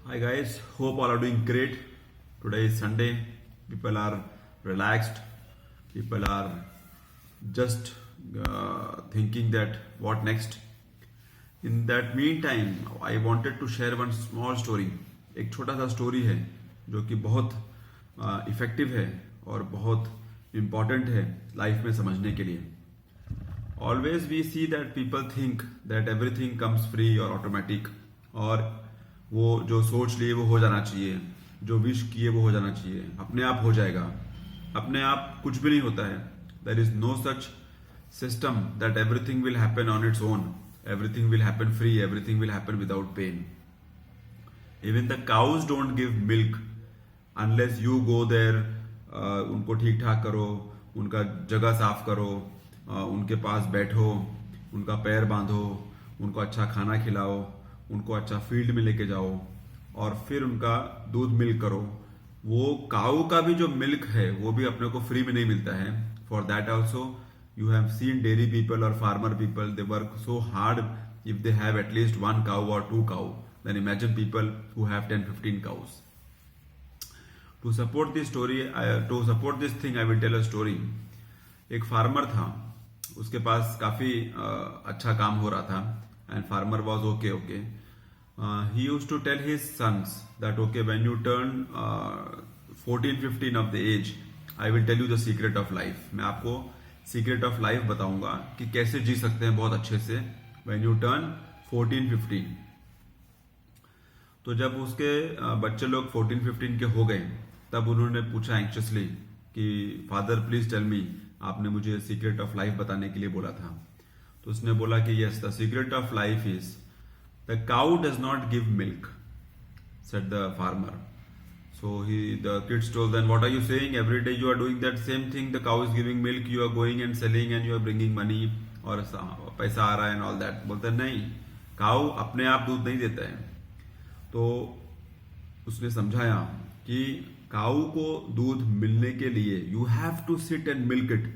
Hi guys, hope all are doing great. Today is Sunday. People are relaxed. People are just thinking that what next. In that meantime, I wanted to share one small story. एक छोटा सा story है जो कि बहुत effective है और बहुत इम्पॉर्टेंट है लाइफ में समझने के लिए. Always we see that people think that everything comes free और ऑटोमेटिक, और वो जो सोच लिए वो हो जाना चाहिए, जो विश किए वो हो जाना चाहिए, अपने आप हो जाएगा. अपने आप कुछ भी नहीं होता है. There is no such system that everything will happen on its own. Everything will happen free, everything will happen without pain. Even the cows don't give milk unless you go there. उनको ठीक ठाक करो, उनका जगह साफ करो, उनके पास बैठो, उनका पैर बांधो, उनको अच्छा खाना खिलाओ, उनको अच्छा फील्ड में लेके जाओ और फिर उनका दूध मिल्क करो. वो काऊ का भी जो मिल्क है वो भी अपने को फ्री में नहीं मिलता है. For that also you have seen dairy people और farmer people, they work so hard if they have at least one cow और two cow. Then imagine people who have 10-15 cows. To support this story, to support this thing, I will tell a story. एक farmer था, उसके पास काफी अच्छा काम हो रहा था, and farmer was okay. He used to tell his sons that okay, when you turn 14-15 of the age, I will tell you the secret of life. मैं आपको secret of life बताऊंगा कि कैसे जी सकते हैं बहुत अच्छे से when you turn 14-15. तो जब उसके बच्चे लोग 14-15 के हो गए तब उन्होंने पूछा एंक्शसली कि फादर प्लीज टेल मी, आपने मुझे सीक्रेट ऑफ लाइफ बताने के लिए बोला था. तो उसने बोला कि yes, the secret of life is the cow does not give milk, said the farmer. So he the kids told then what are you saying, every day you are doing that same thing, the cow is giving milk, you are going and selling and you are bringing money और पैसा आ रहा है and all that. बोलते नहीं, cow अपने आप दूध नहीं देता है. तो उसने समझाया कि काऊ को दूध मिलने के लिए you have to sit and milk it,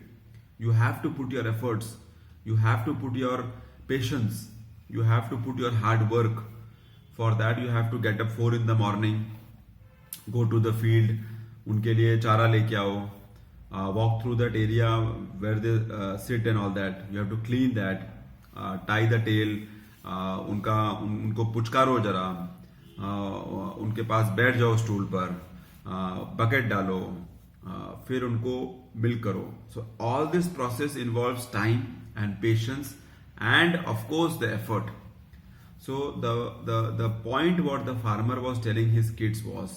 you have to put your efforts, you have to put your patience, you have to put your hard work. For that you have to get up 4 in the morning, go to the field, उनके लिए चारा लेके आओ, walk through that area where they sit and all that. You have to clean that, tie the tail, उनको पुचकारो जरा, उनके पास बैठ जाओ स्टूल पर, बकेट डालो, फिर उनको मिल्क करो. So all this process involves time and patience and of course the effort. So the point what the farmer was telling his kids was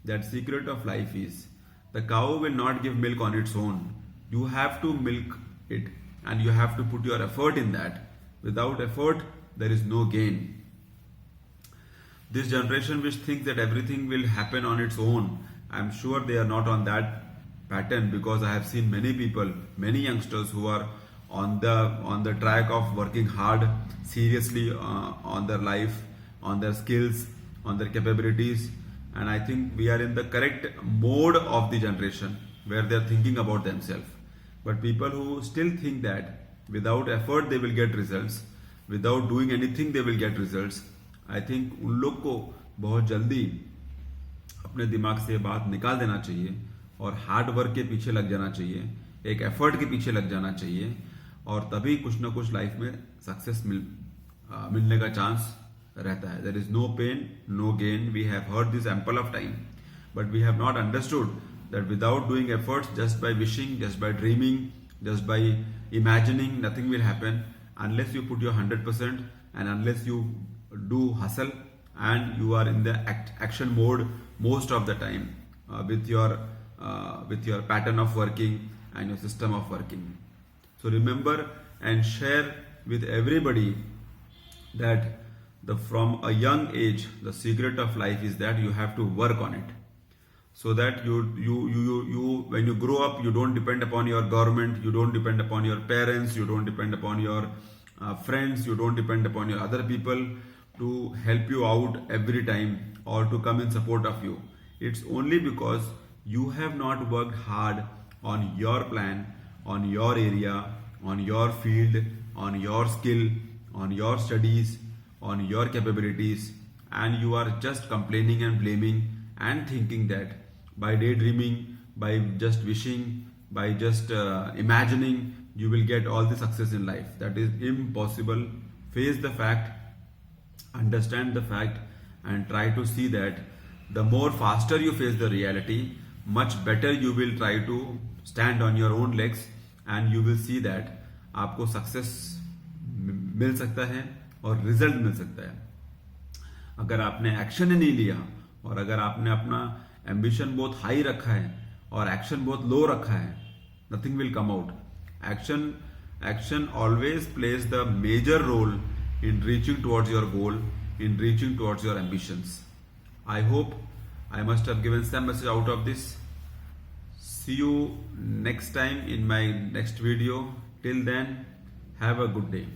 that secret of life is the cow will not give milk on its own. You have to milk it and you have to put your effort in that. Without effort there is no gain. This generation which thinks that everything will happen on its own, I'm sure they are not on that pattern, because I have seen many people, many youngsters who are on the track of working hard, seriously on their life, on their skills, on their capabilities, and I think we are in the correct mode of the generation where they are thinking about themselves. But people who still think that without effort they will get results, without doing anything they will get results, I think उन लोग को बहुत जल्दी अपने दिमाग से बात निकाल देना चाहिए और हार्ड वर्क के पीछे लग जाना चाहिए, एक एफर्ट के पीछे लग जाना चाहिए, और तभी कुछ ना कुछ लाइफ में सक्सेस मिलने का चांस रहता है. There is no pain no gain. We have heard this ample of time, but we have not understood that without doing efforts, just by wishing, just by dreaming, just by imagining, nothing will happen unless you put your 100% and unless you do hustle and you are in the action mode most of the time with your pattern of working and your system of working. So remember and share with everybody that from a young age the secret of life is that you have to work on it, so that you when you grow up you don't depend upon your government, you don't depend upon your parents, you don't depend upon your friends, you don't depend upon your other people to help you out every time or to come in support of you. It's only because you have not worked hard on your plan, on your area, on your field, on your skill, on your studies, on your capabilities, and you are just complaining and blaming and thinking that by daydreaming, by just wishing, by just imagining, you will get all the success in life. That is impossible. Face the fact, understand the fact, and try to see that the more faster you face the reality, much better you will try to stand on your own legs, and you will see that आपको success मिल सकता है और result मिल सकता है. अगर आपने action ही नहीं लिया और अगर आपने अपना एम्बिशन बहुत हाई रखा है और एक्शन बहुत लो रखा है, nothing will come out. Action always plays the major role in reaching towards your goal, in reaching towards your ambitions. I hope I must have given some message out of this. See you next time in my next video. Till then, have a good day.